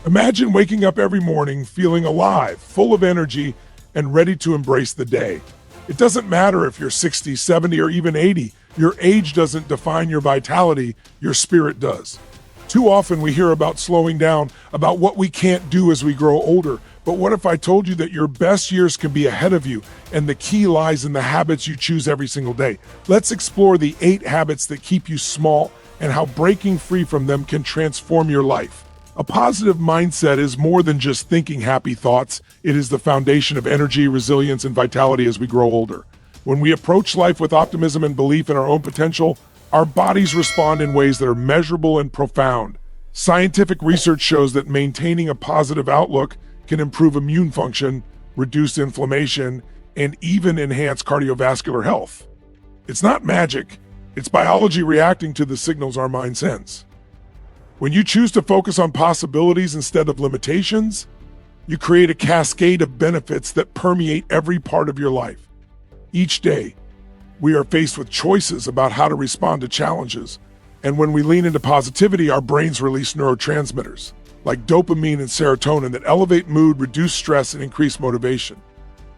Imagine waking up every morning feeling alive, full of energy, and ready to embrace the day. It doesn't matter if you're 60, 70, or even 80. Your age doesn't define your vitality, your spirit does. Too often we hear about slowing down, about what we can't do as we grow older. But what if I told you that your best years can be ahead of you and the key lies in the habits you choose every single day? Let's explore the 8 habits that keep you small and how breaking free from them can transform your life. A positive mindset is more than just thinking happy thoughts. It is the foundation of energy, resilience, and vitality as we grow older. When we approach life with optimism and belief in our own potential, our bodies respond in ways that are measurable and profound. Scientific research shows that maintaining a positive outlook can improve immune function, reduce inflammation, and even enhance cardiovascular health. It's not magic, it's biology reacting to the signals our mind sends. When you choose to focus on possibilities instead of limitations, you create a cascade of benefits that permeate every part of your life. Each day, we are faced with choices about how to respond to challenges. And when we lean into positivity, our brains release neurotransmitters like dopamine and serotonin that elevate mood, reduce stress, and increase motivation.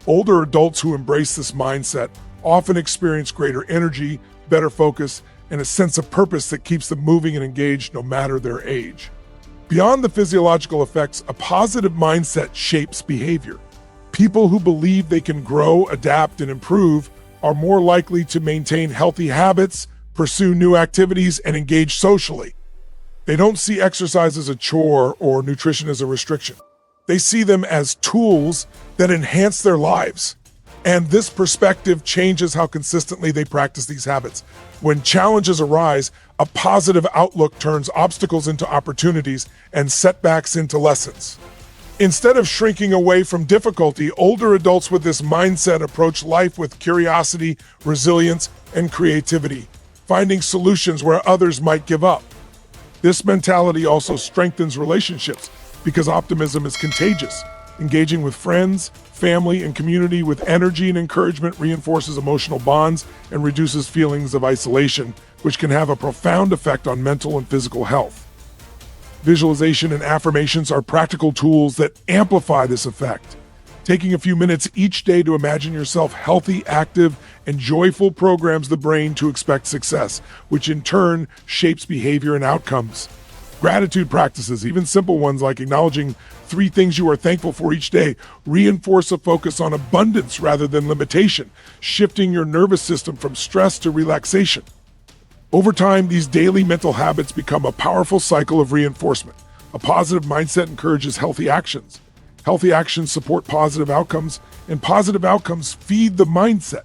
Older adults who embrace this mindset often experience greater energy, better focus, and a sense of purpose that keeps them moving and engaged no matter their age. Beyond the physiological effects, a positive mindset shapes behavior. People who believe they can grow, adapt, and improve are more likely to maintain healthy habits, pursue new activities, and engage socially. They don't see exercise as a chore or nutrition as a restriction. They see them as tools that enhance their lives. And this perspective changes how consistently they practice these habits. When challenges arise, a positive outlook turns obstacles into opportunities and setbacks into lessons. Instead of shrinking away from difficulty, older adults with this mindset approach life with curiosity, resilience, and creativity, finding solutions where others might give up. This mentality also strengthens relationships because optimism is contagious. Engaging with friends, family, and community with energy and encouragement reinforces emotional bonds and reduces feelings of isolation, which can have a profound effect on mental and physical health. Visualization and affirmations are practical tools that amplify this effect. Taking a few minutes each day to imagine yourself healthy, active, and joyful programs the brain to expect success, which in turn shapes behavior and outcomes. Gratitude practices, even simple ones like acknowledging 3 things you are thankful for each day, reinforce a focus on abundance rather than limitation, shifting your nervous system from stress to relaxation. Over time, these daily mental habits become a powerful cycle of reinforcement. A positive mindset encourages healthy actions. Healthy actions support positive outcomes, and positive outcomes feed the mindset,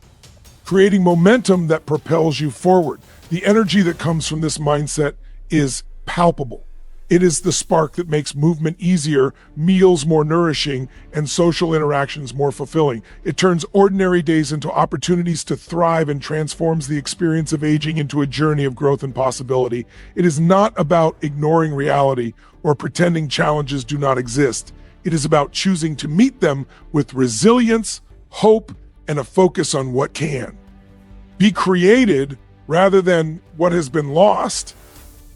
creating momentum that propels you forward. The energy that comes from this mindset is palpable. It is the spark that makes movement easier, meals more nourishing, and social interactions more fulfilling. It turns ordinary days into opportunities to thrive and transforms the experience of aging into a journey of growth and possibility. It is not about ignoring reality or pretending challenges do not exist. It is about choosing to meet them with resilience, hope, and a focus on what can be created rather than what has been lost.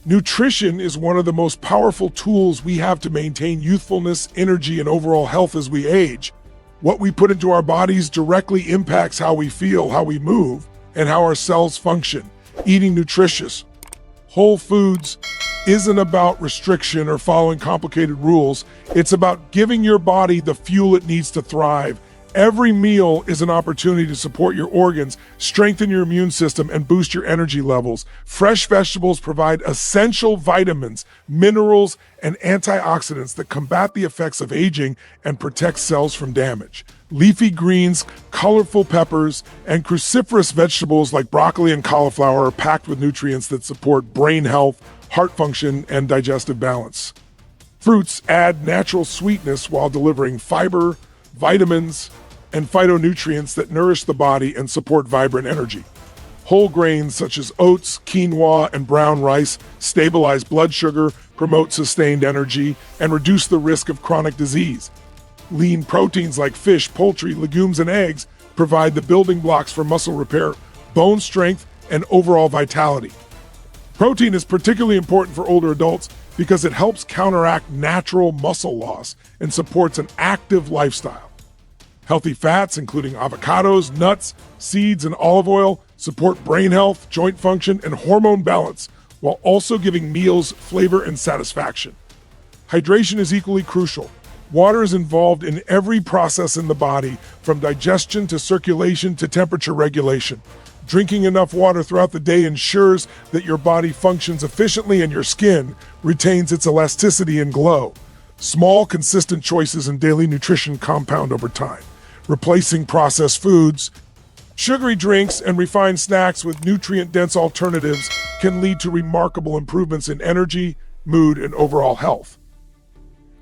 Nutrition is one of the most powerful tools we have to maintain youthfulness, energy, and overall health as we age. What we put into our bodies directly impacts how we feel, how we move, and how our cells function. Eating nutritious, whole foods isn't about restriction or following complicated rules. It's about giving your body the fuel it needs to thrive. Every meal is an opportunity to support your organs, strengthen your immune system, and boost your energy levels. Fresh vegetables provide essential vitamins, minerals, and antioxidants that combat the effects of aging and protect cells from damage. Leafy greens, colorful peppers, and cruciferous vegetables like broccoli and cauliflower are packed with nutrients that support brain health, heart function, and digestive balance. Fruits add natural sweetness while delivering fiber, vitamins, and phytonutrients that nourish the body and support vibrant energy. Whole grains such as oats, quinoa, and brown rice stabilize blood sugar, promote sustained energy, and reduce the risk of chronic disease. Lean proteins like fish, poultry, legumes, and eggs provide the building blocks for muscle repair, bone strength, and overall vitality. Protein is particularly important for older adults because it helps counteract natural muscle loss and supports an active lifestyle. Healthy fats, including avocados, nuts, seeds, and olive oil, support brain health, joint function, and hormone balance, while also giving meals flavor and satisfaction. Hydration is equally crucial. Water is involved in every process in the body, from digestion to circulation to temperature regulation. Drinking enough water throughout the day ensures that your body functions efficiently and your skin retains its elasticity and glow. Small, consistent choices in daily nutrition compound over time. Replacing processed foods, sugary drinks, and refined snacks with nutrient-dense alternatives can lead to remarkable improvements in energy, mood, and overall health.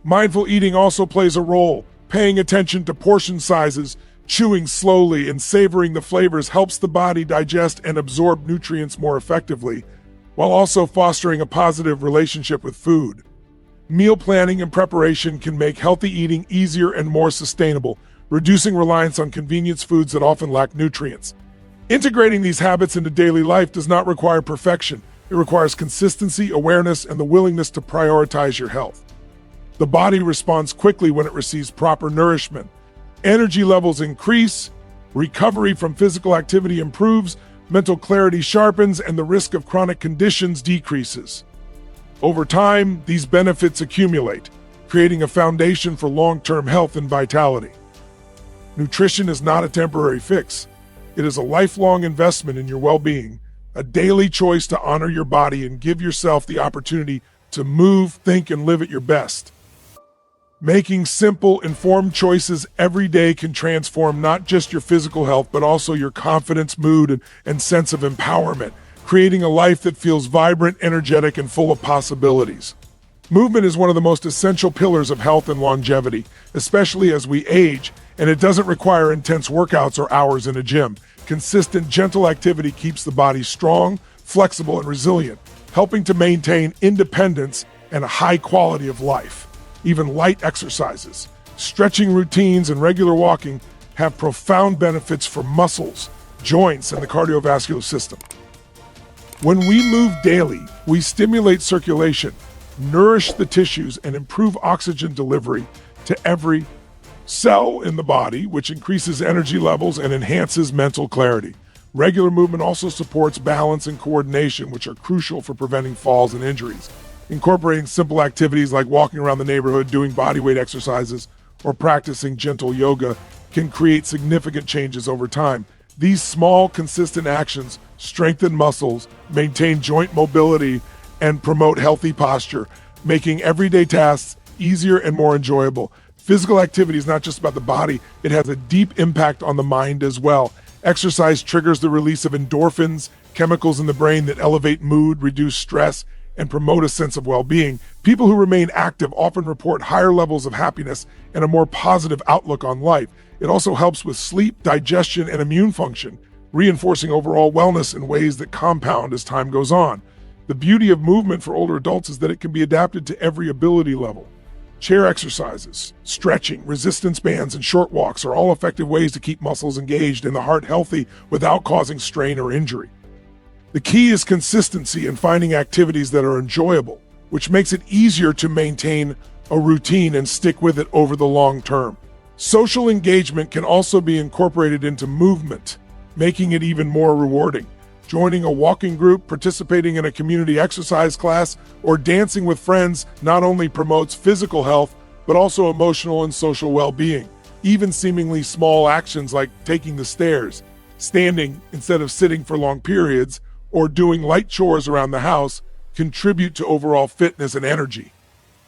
Mindful eating also plays a role. Paying attention to portion sizes, chewing slowly, and savoring the flavors helps the body digest and absorb nutrients more effectively, while also fostering a positive relationship with food. Meal planning and preparation can make healthy eating easier and more sustainable, reducing reliance on convenience foods that often lack nutrients. Integrating these habits into daily life does not require perfection. It requires consistency, awareness, and the willingness to prioritize your health. The body responds quickly when it receives proper nourishment. Energy levels increase, recovery from physical activity improves, mental clarity sharpens, and the risk of chronic conditions decreases. Over time, these benefits accumulate, creating a foundation for long-term health and vitality. Nutrition is not a temporary fix. It is a lifelong investment in your well-being, a daily choice to honor your body and give yourself the opportunity to move, think, and live at your best. Making simple, informed choices every day can transform not just your physical health, but also your confidence, mood, and sense of empowerment, creating a life that feels vibrant, energetic, and full of possibilities. Movement is one of the most essential pillars of health and longevity, especially as we age, and it doesn't require intense workouts or hours in a gym. Consistent, gentle activity keeps the body strong, flexible, and resilient, helping to maintain independence and a high quality of life. Even light exercises, stretching routines, and regular walking have profound benefits for muscles, joints, and the cardiovascular system. When we move daily, we stimulate circulation, nourish the tissues, and improve oxygen delivery to every cell in the body, which increases energy levels and enhances mental clarity. Regular movement also supports balance and coordination, which are crucial for preventing falls and injuries. Incorporating simple activities like walking around the neighborhood, doing bodyweight exercises, or practicing gentle yoga can create significant changes over time. These small, consistent actions strengthen muscles, maintain joint mobility, and promote healthy posture, making everyday tasks easier and more enjoyable. Physical activity is not just about the body, it has a deep impact on the mind as well. Exercise triggers the release of endorphins, chemicals in the brain that elevate mood, reduce stress, and promote a sense of well-being. People who remain active often report higher levels of happiness and a more positive outlook on life. It also helps with sleep, digestion, and immune function, reinforcing overall wellness in ways that compound as time goes on. The beauty of movement for older adults is that it can be adapted to every ability level. Chair exercises, stretching, resistance bands, and short walks are all effective ways to keep muscles engaged and the heart healthy without causing strain or injury. The key is consistency and finding activities that are enjoyable, which makes it easier to maintain a routine and stick with it over the long term. Social engagement can also be incorporated into movement, making it even more rewarding. Joining a walking group, participating in a community exercise class, or dancing with friends not only promotes physical health, but also emotional and social well-being. Even seemingly small actions like taking the stairs, standing instead of sitting for long periods, or doing light chores around the house contribute to overall fitness and energy.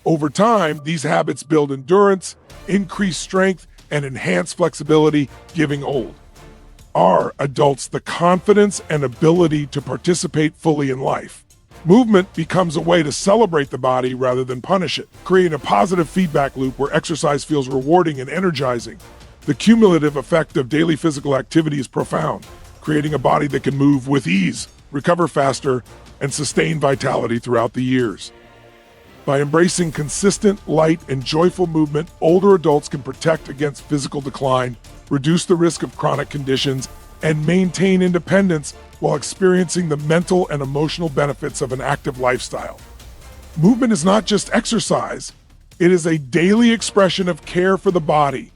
Over time, these habits build endurance, increase strength, and enhance flexibility, giving our adults the confidence and ability to participate fully in life. Movement becomes a way to celebrate the body rather than punish it, creating a positive feedback loop where exercise feels rewarding and energizing. The cumulative effect of daily physical activity is profound, creating a body that can move with ease, recover faster, and sustain vitality throughout the years. By embracing consistent, light, and joyful movement, older adults can protect against physical decline, reduce the risk of chronic conditions, and maintain independence while experiencing the mental and emotional benefits of an active lifestyle. Movement is not just exercise, it is a daily expression of care for the body,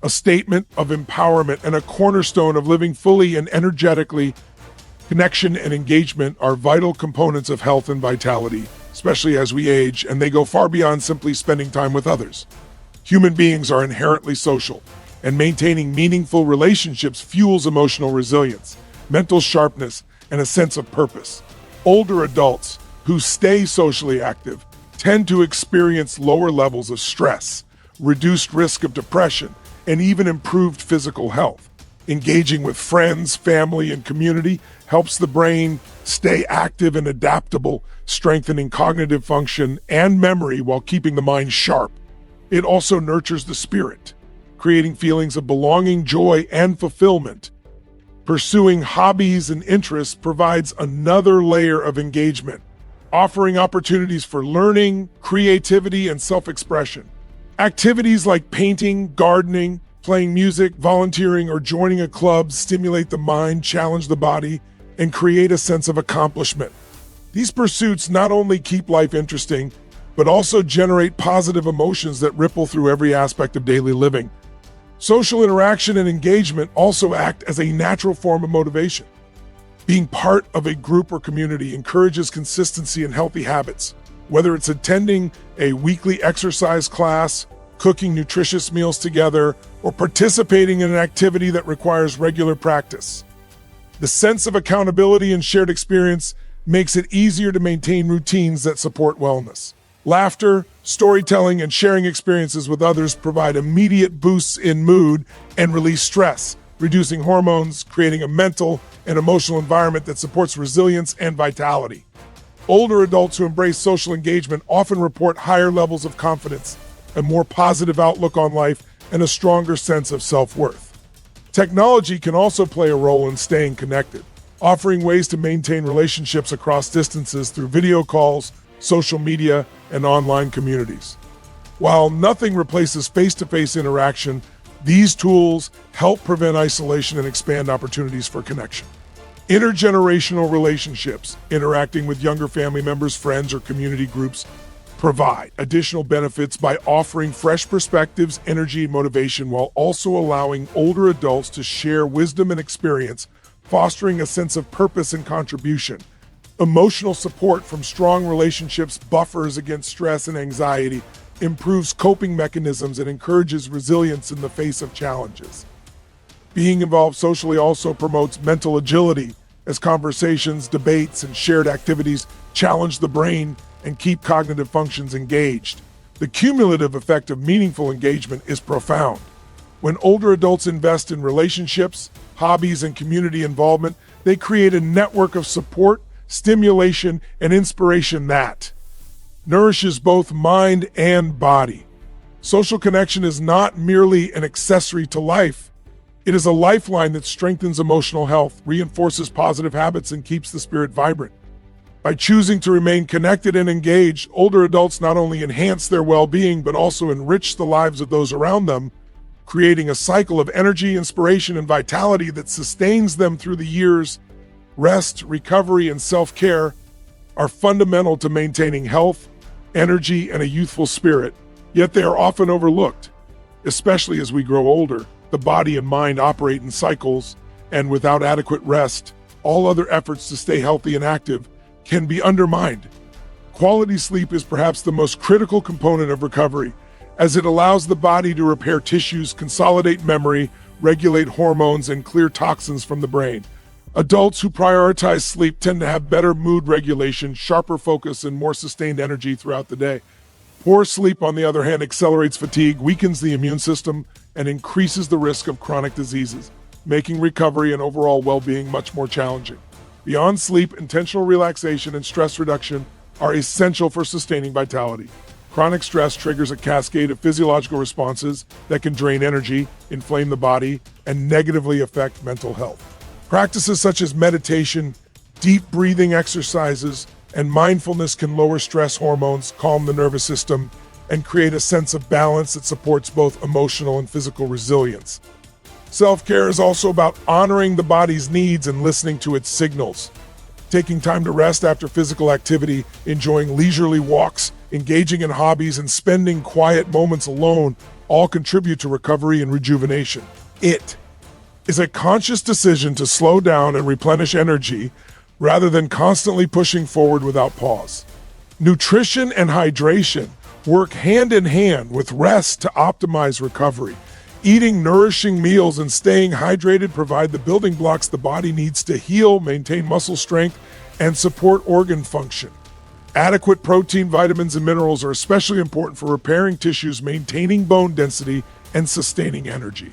a statement of empowerment, and a cornerstone of living fully and energetically. Connection and engagement are vital components of health and vitality, especially as we age, and they go far beyond simply spending time with others. Human beings are inherently social, and maintaining meaningful relationships fuels emotional resilience, mental sharpness, and a sense of purpose. Older adults who stay socially active tend to experience lower levels of stress, reduced risk of depression, and even improved physical health. Engaging with friends, family, and community helps the brain stay active and adaptable, strengthening cognitive function and memory while keeping the mind sharp. It also nurtures the spirit, creating feelings of belonging, joy, and fulfillment. Pursuing hobbies and interests provides another layer of engagement, offering opportunities for learning, creativity, and self-expression. Activities like painting, gardening, playing music, volunteering, or joining a club stimulate the mind, challenge the body, and create a sense of accomplishment. These pursuits not only keep life interesting, but also generate positive emotions that ripple through every aspect of daily living. Social interaction and engagement also act as a natural form of motivation. Being part of a group or community encourages consistency and healthy habits, whether it's attending a weekly exercise class, cooking nutritious meals together, or participating in an activity that requires regular practice. The sense of accountability and shared experience makes it easier to maintain routines that support wellness. Laughter, storytelling, and sharing experiences with others provide immediate boosts in mood and release stress, reducing hormones, creating a mental and emotional environment that supports resilience and vitality. Older adults who embrace social engagement often report higher levels of confidence, a more positive outlook on life, and a stronger sense of self-worth. Technology can also play a role in staying connected, offering ways to maintain relationships across distances through video calls, social media, and online communities. While nothing replaces face-to-face interaction, these tools help prevent isolation and expand opportunities for connection. Intergenerational relationships, interacting with younger family members, friends, or community groups, provide additional benefits by offering fresh perspectives, energy, and motivation, while also allowing older adults to share wisdom and experience, fostering a sense of purpose and contribution. Emotional support from strong relationships buffers against stress and anxiety, improves coping mechanisms, and encourages resilience in the face of challenges. Being involved socially also promotes mental agility, as conversations, debates, and shared activities challenge the brain and keep cognitive functions engaged. The cumulative effect of meaningful engagement is profound. When older adults invest in relationships, hobbies, and community involvement, they create a network of support, stimulation, and inspiration that nourishes both mind and body. Social connection is not merely an accessory to life. It is a lifeline that strengthens emotional health, reinforces positive habits, and keeps the spirit vibrant. By choosing to remain connected and engaged, older adults not only enhance their well-being, but also enrich the lives of those around them, creating a cycle of energy, inspiration, and vitality that sustains them through the years. Rest, recovery, and self-care are fundamental to maintaining health, energy, and a youthful spirit, yet they are often overlooked. Especially as we grow older, the body and mind operate in cycles, and without adequate rest, all other efforts to stay healthy and active can be undermined. Quality sleep is perhaps the most critical component of recovery, as it allows the body to repair tissues, consolidate memory, regulate hormones, and clear toxins from the brain. Adults who prioritize sleep tend to have better mood regulation, sharper focus, and more sustained energy throughout the day. Poor sleep, on the other hand, accelerates fatigue, weakens the immune system, and increases the risk of chronic diseases, making recovery and overall well-being much more challenging. Beyond sleep, intentional relaxation and stress reduction are essential for sustaining vitality. Chronic stress triggers a cascade of physiological responses that can drain energy, inflame the body, and negatively affect mental health. Practices such as meditation, deep breathing exercises, and mindfulness can lower stress hormones, calm the nervous system, and create a sense of balance that supports both emotional and physical resilience. Self-care is also about honoring the body's needs and listening to its signals. Taking time to rest after physical activity, enjoying leisurely walks, engaging in hobbies, and spending quiet moments alone all contribute to recovery and rejuvenation. It is a conscious decision to slow down and replenish energy rather than constantly pushing forward without pause. Nutrition and hydration work hand in hand with rest to optimize recovery. Eating nourishing meals and staying hydrated provide the building blocks the body needs to heal, maintain muscle strength, and support organ function. Adequate protein, vitamins, and minerals are especially important for repairing tissues, maintaining bone density, and sustaining energy.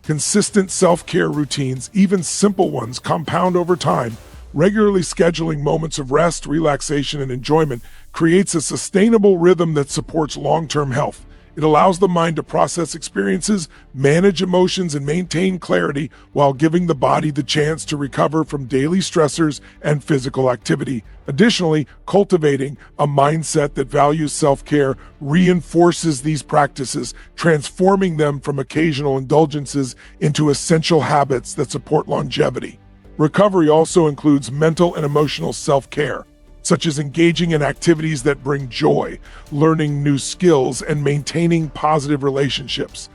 Consistent self-care routines, even simple ones, compound over time. Regularly scheduling moments of rest, relaxation, and enjoyment creates a sustainable rhythm that supports long-term health. It allows the mind to process experiences, manage emotions, and maintain clarity while giving the body the chance to recover from daily stressors and physical activity. Additionally, cultivating a mindset that values self-care reinforces these practices, transforming them from occasional indulgences into essential habits that support longevity. Recovery also includes mental and emotional self-care, such as engaging in activities that bring joy, learning new skills, and maintaining positive relationships.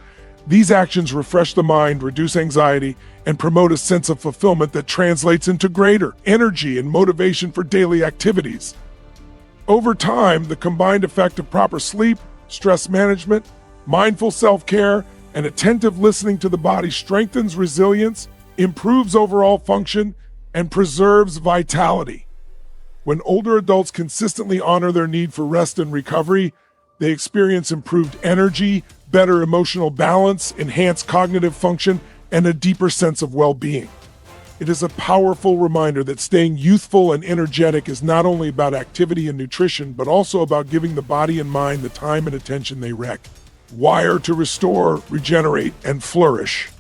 These actions refresh the mind, reduce anxiety, and promote a sense of fulfillment that translates into greater energy and motivation for daily activities. Over time, the combined effect of proper sleep, stress management, mindful self-care, and attentive listening to the body strengthens resilience, improves overall function, and preserves vitality. When older adults consistently honor their need for rest and recovery, they experience improved energy, better emotional balance, enhanced cognitive function, and a deeper sense of well-being. It is a powerful reminder that staying youthful and energetic is not only about activity and nutrition, but also about giving the body and mind the time and attention they require to restore, regenerate, and flourish.